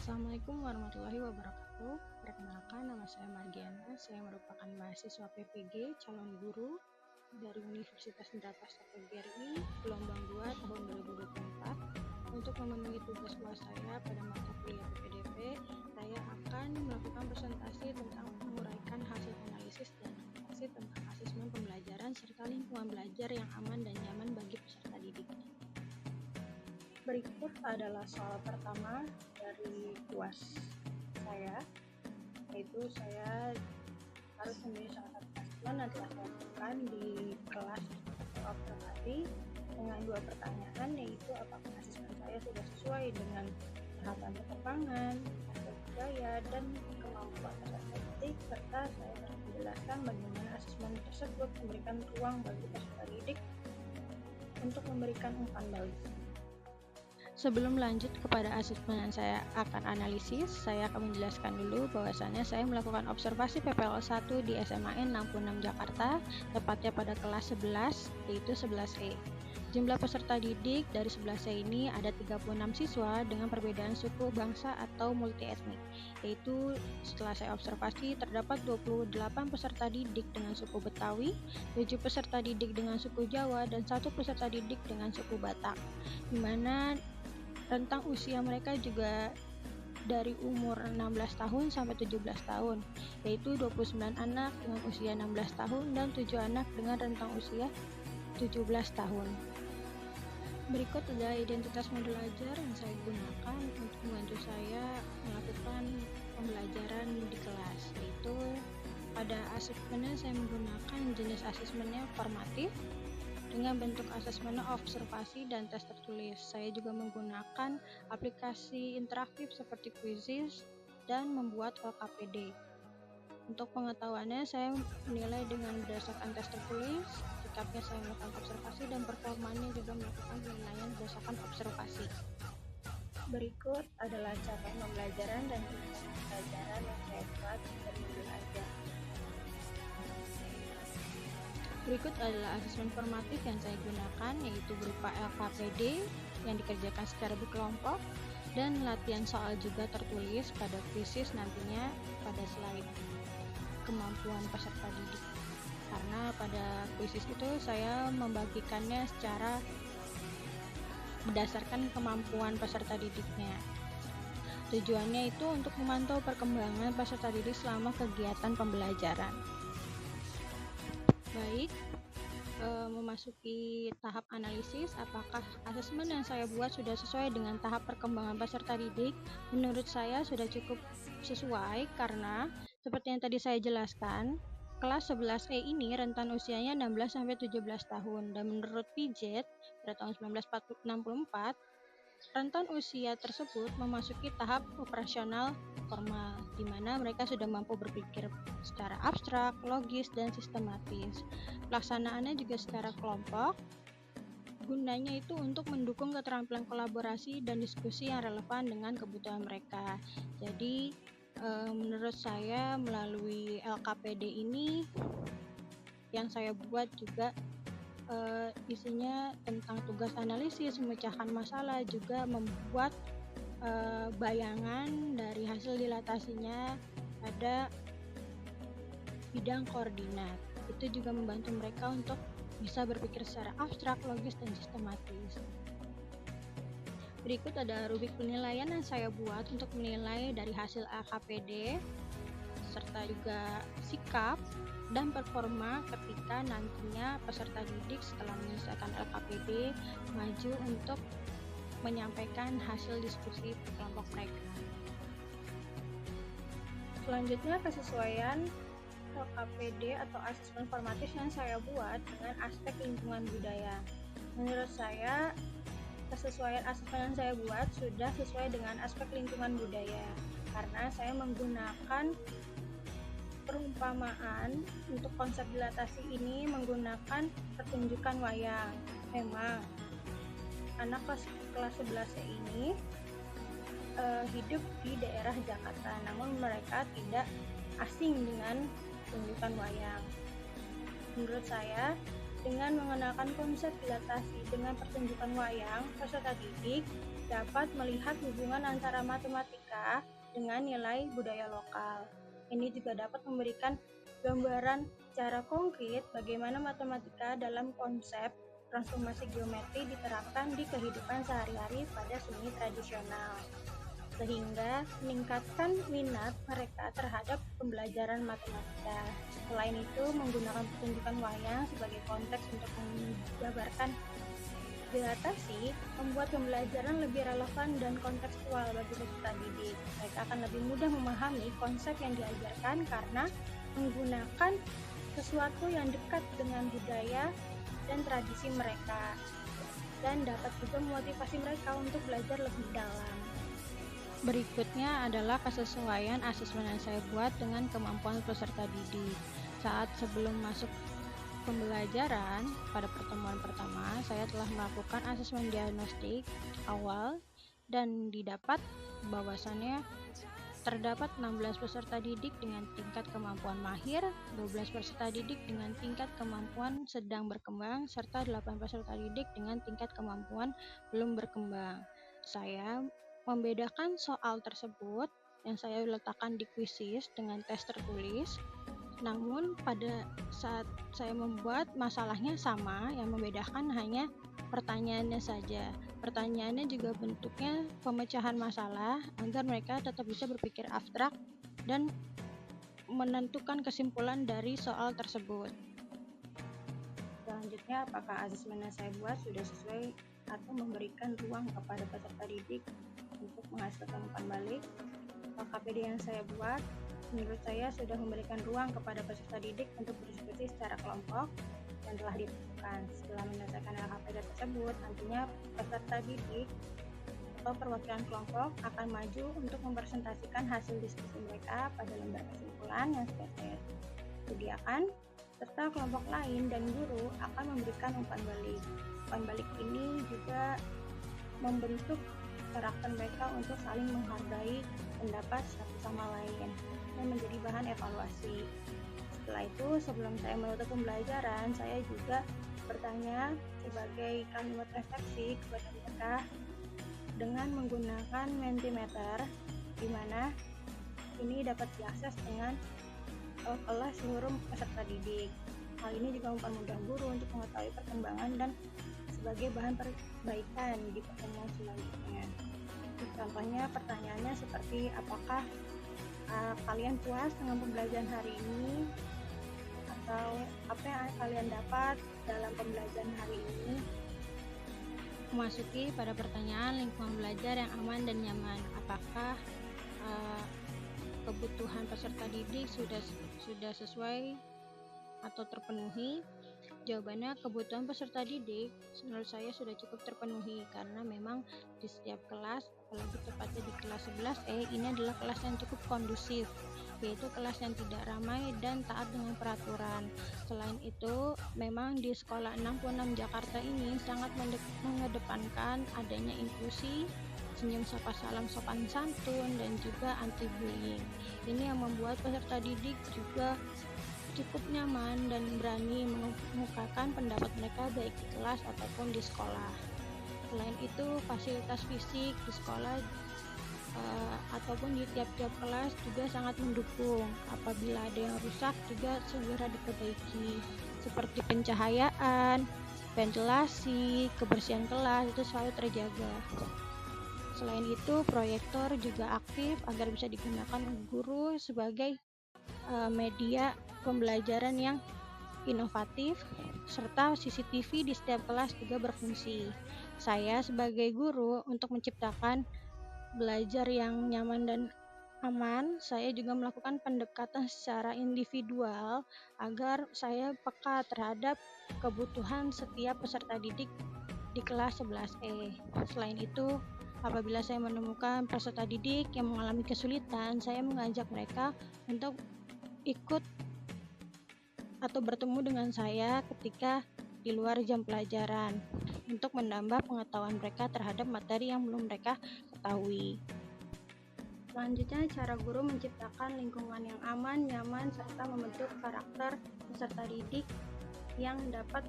Assalamualaikum warahmatullahi wabarakatuh. Perkenalkan, nama saya Margiana. Saya merupakan mahasiswa PPG calon guru dari Universitas Indraprastha PGRI gelombang 2 tahun 2024. Untuk memenuhi tugas UAS saya pada mata kuliah PPDP, saya akan melakukan presentasi tentang menguraikan hasil analisis dan inovasi tentang asesmen pembelajaran serta lingkungan belajar yang aman dan nyaman bagi peserta didik. Berikut adalah soal pertama dari UAS saya, yaitu saya harus memilih salah satu asesmen yang telah saya lakukan di kelas observasi dengan dua pertanyaan, yaitu apakah asesmen saya sudah sesuai dengan tahapan perkembangan, hasil budaya, dan kemampuan peserta didik, serta saya harus menjelaskan bagaimana asesmen tersebut memberikan ruang bagi peserta didik untuk memberikan umpan balik. Sebelum lanjut kepada asesmen yang saya akan analisis, saya akan menjelaskan dulu bahwasannya saya melakukan observasi PPL 1 di SMAN 66 Jakarta, tepatnya pada kelas 11, yaitu 11E. Jumlah peserta didik dari 11E ini ada 36 siswa dengan perbedaan suku, bangsa, atau multi-etnik, yaitu setelah saya observasi terdapat 28 peserta didik dengan suku Betawi, 7 peserta didik dengan suku Jawa, dan 1 peserta didik dengan suku Batak, di mana rentang usia mereka juga dari umur 16 tahun sampai 17 tahun, yaitu 29 anak dengan usia 16 tahun dan 7 anak dengan rentang usia 17 tahun. Berikut adalah identitas modul ajar yang saya gunakan untuk membantu saya melakukan pembelajaran di kelas, yaitu pada asesmennya saya menggunakan jenis asesmennya formatif, dengan bentuk asesmen observasi dan tes tertulis. Saya juga menggunakan aplikasi interaktif seperti Quizzes dan membuat LKPD. Untuk pengetahuannya, saya menilai dengan berdasarkan tes tertulis, sikapnya saya melakukan observasi, dan performanya juga melakukan penilaian berdasarkan observasi. Berikut adalah capaian pembelajaran dan jenis pembelajaran yang saya buat dari modul ajar. Berikut adalah asesmen formatif yang saya gunakan, yaitu berupa LKPD yang dikerjakan secara berkelompok dan latihan soal juga tertulis pada Quizzes nantinya pada slide kemampuan peserta didik. Karena pada Quizzes itu saya membagikannya secara berdasarkan kemampuan peserta didiknya. Tujuannya itu untuk memantau perkembangan peserta didik selama kegiatan pembelajaran. Baik, memasuki tahap analisis, apakah asesmen yang saya buat sudah sesuai dengan tahap perkembangan peserta didik? Menurut saya sudah cukup sesuai karena seperti yang tadi saya jelaskan, kelas 11E ini rentan usianya 16-17 tahun, dan menurut Piaget pada tahun 1964, rentan usia tersebut memasuki tahap operasional formal, di mana mereka sudah mampu berpikir secara abstrak, logis, dan sistematis. Pelaksanaannya juga secara kelompok, gunanya itu untuk mendukung keterampilan kolaborasi dan diskusi yang relevan dengan kebutuhan mereka. Jadi, menurut saya melalui LKPD ini yang saya buat juga isinya tentang tugas analisis, memecahkan masalah, juga membuat bayangan dari hasil dilatasinya pada bidang koordinat. Itu juga membantu mereka untuk bisa berpikir secara abstrak, logis, dan sistematis. Berikut ada rubrik penilaian yang saya buat untuk menilai dari hasil LKPD, serta juga sikap dan performa ketika nantinya peserta didik setelah menyelesaikan LKPD maju untuk menyampaikan hasil diskusi kelompok mereka. Selanjutnya, kesesuaian LKPD atau asesmen formatif yang saya buat dengan aspek lingkungan budaya. Menurut saya, kesesuaian asesmen yang saya buat sudah sesuai dengan aspek lingkungan budaya karena saya menggunakan perumpamaan untuk konsep dilatasi ini menggunakan pertunjukan wayang. Memang anak kelas 11 ini hidup di daerah Jakarta, namun mereka tidak asing dengan pertunjukan wayang. Menurut saya, dengan mengenalkan konsep dilatasi dengan pertunjukan wayang, peserta didik dapat melihat hubungan antara matematika dengan nilai budaya lokal. Ini juga dapat memberikan gambaran secara konkret bagaimana matematika dalam konsep transformasi geometri diterapkan di kehidupan sehari-hari pada seni tradisional, sehingga meningkatkan minat mereka terhadap pembelajaran matematika. Selain itu, menggunakan pertunjukan wayang sebagai konteks untuk menggambarkan dilatasi membuat pembelajaran lebih relevan dan kontekstual bagi peserta didik. Mereka akan lebih mudah memahami konsep yang diajarkan karena menggunakan sesuatu yang dekat dengan budaya dan tradisi mereka, dan dapat juga memotivasi mereka untuk belajar lebih dalam. Berikutnya adalah kesesuaian asesmen yang saya buat dengan kemampuan peserta didik. Saat sebelum masuk pembelajaran pada pertemuan pertama, saya telah melakukan asesmen diagnostik awal dan didapat bahwasannya terdapat 16 peserta didik dengan tingkat kemampuan mahir, 12 peserta didik dengan tingkat kemampuan sedang berkembang, serta 8 peserta didik dengan tingkat kemampuan belum berkembang. Saya membedakan soal tersebut yang saya letakkan di kuisis dengan tes tertulis. Namun pada saat saya membuat, masalahnya sama, yang membedakan hanya pertanyaannya saja. Pertanyaannya juga bentuknya pemecahan masalah agar mereka tetap bisa berpikir abstrak dan menentukan kesimpulan dari soal tersebut. Selanjutnya, apakah asesmen yang saya buat sudah sesuai atau memberikan ruang kepada peserta didik untuk menghasilkan umpan balik? KPD yang saya buat menurut saya sudah memberikan ruang kepada peserta didik untuk berdiskusi secara kelompok yang telah ditentukan. Setelah menyelesaikan LKPD tersebut, nantinya peserta didik atau perwakilan kelompok akan maju untuk mempresentasikan hasil diskusi mereka pada lembar kesimpulan yang sudah saya sediakan, serta kelompok lain dan guru akan memberikan umpan balik. Umpan balik ini juga membentuk karakter mereka untuk saling menghargai pendapat satu sama lain dan menjadi bahan evaluasi. Setelah itu, sebelum saya menutup pembelajaran, saya juga bertanya sebagai kalimat refleksi kepada mereka dengan menggunakan Mentimeter, di mana ini dapat diakses dengan kelas seluruh peserta didik. Hal ini juga mempermudah guru untuk mengetahui perkembangan dan sebagai bahan perbaikan di pertemuan selanjutnya. Contohnya pertanyaannya seperti apakah kalian puas dengan pembelajaran hari ini, atau apa yang kalian dapat dalam pembelajaran hari ini. Memasuki pada pertanyaan lingkungan belajar yang aman dan nyaman. Apakah kebutuhan peserta didik sudah sesuai atau terpenuhi? Jawabannya, kebutuhan peserta didik menurut saya sudah cukup terpenuhi karena memang di setiap kelas, apalagi tepatnya di kelas 11E, ini adalah kelas yang cukup kondusif, yaitu kelas yang tidak ramai dan taat dengan peraturan. Selain itu, memang di sekolah 66 Jakarta ini sangat mengedepankan adanya inklusi, senyum sapa salam sopan santun, dan juga anti bullying. Ini yang membuat peserta didik juga cukup nyaman dan berani mengemukakan pendapat mereka baik di kelas ataupun di sekolah. Selain itu, fasilitas fisik di sekolah ataupun di tiap-tiap kelas juga sangat mendukung. Apabila ada yang rusak juga segera diperbaiki, seperti pencahayaan, ventilasi, kebersihan kelas itu selalu terjaga. Selain itu, proyektor juga aktif agar bisa digunakan guru sebagai media pembelajaran yang inovatif, serta CCTV di setiap kelas juga berfungsi. Saya sebagai guru, untuk menciptakan belajar yang nyaman dan aman, saya juga melakukan pendekatan secara individual agar saya peka terhadap kebutuhan setiap peserta didik di kelas 11E. Selain itu, apabila saya menemukan peserta didik yang mengalami kesulitan, saya mengajak mereka untuk ikut atau bertemu dengan saya ketika di luar jam pelajaran untuk menambah pengetahuan mereka terhadap materi yang belum mereka ketahui. Selanjutnya, cara guru menciptakan lingkungan yang aman, nyaman, serta membentuk karakter peserta didik yang dapat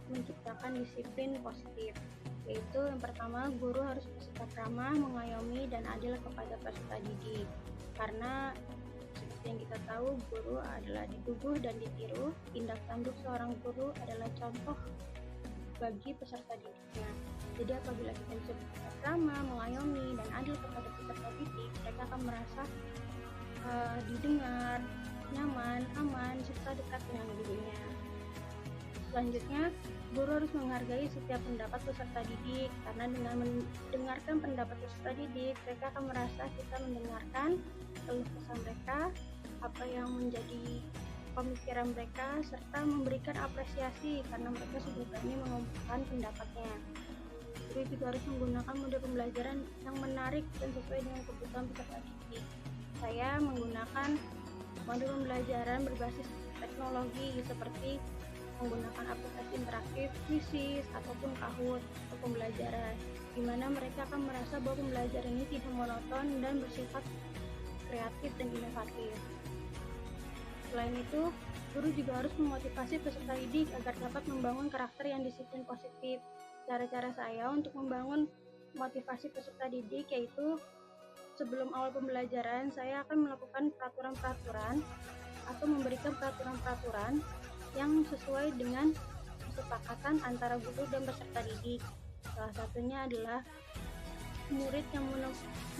menciptakan disiplin positif. yaitu yang pertama, guru harus bersikap ramah, mengayomi, dan adil kepada peserta didik. Karena seperti yang kita tahu, guru adalah dituduh dan ditiru. Tindak tanduk seorang guru adalah contoh bagi peserta didiknya. Jadi apabila kita bisa bersikap ramah, mengayomi, dan adil kepada peserta didik, mereka akan merasa didengar, nyaman, aman, serta dekat dengan gurunya. Selanjutnya, guru harus menghargai setiap pendapat peserta didik, karena dengan mendengarkan pendapat peserta didik, mereka akan merasa kita mendengarkan keluh kesah mereka, apa yang menjadi pemikiran mereka, serta memberikan apresiasi karena mereka sudah berani mengumpulkan pendapatnya. Guru juga harus menggunakan model pembelajaran yang menarik dan sesuai dengan kebutuhan peserta didik. Saya menggunakan model pembelajaran berbasis teknologi seperti menggunakan aplikasi interaktif, Quizzes, ataupun Kahoot untuk pembelajaran, di mana mereka akan merasa bahwa pembelajaran ini tidak monoton dan bersifat kreatif dan inovatif. Selain itu, guru juga harus memotivasi peserta didik agar dapat membangun karakter yang disiplin positif. Cara-cara saya untuk membangun motivasi peserta didik yaitu sebelum awal pembelajaran, saya akan melakukan peraturan-peraturan atau memberikan peraturan-peraturan yang sesuai dengan kesepakatan antara guru dan peserta didik. Salah satunya adalah murid yang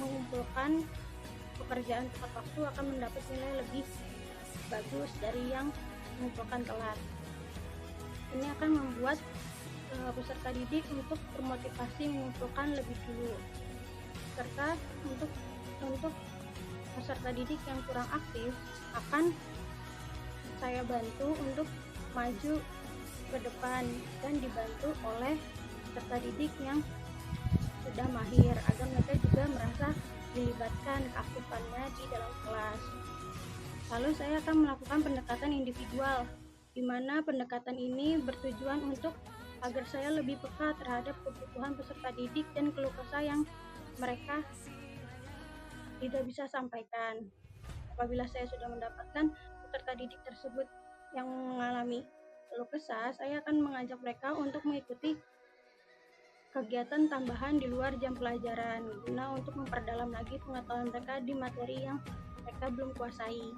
mengumpulkan pekerjaan tepat waktu akan mendapat nilai lebih bagus dari yang mengumpulkan telat. Ini akan membuat peserta didik untuk termotivasi mengumpulkan lebih dulu. Serta untuk peserta didik yang kurang aktif akan saya bantu untuk maju ke depan dan dibantu oleh peserta didik yang sudah mahir agar mereka juga merasa dilibatkan keaktifannya di dalam kelas. Lalu saya akan melakukan pendekatan individual, di mana pendekatan ini bertujuan untuk agar saya lebih peka terhadap kebutuhan peserta didik dan keluh kesah yang mereka tidak bisa sampaikan. Apabila saya sudah mendapatkan peserta didik tersebut yang mengalami keluh kesah, saya akan mengajak mereka untuk mengikuti kegiatan tambahan di luar jam pelajaran guna untuk memperdalam lagi pengetahuan mereka di materi yang mereka belum kuasai.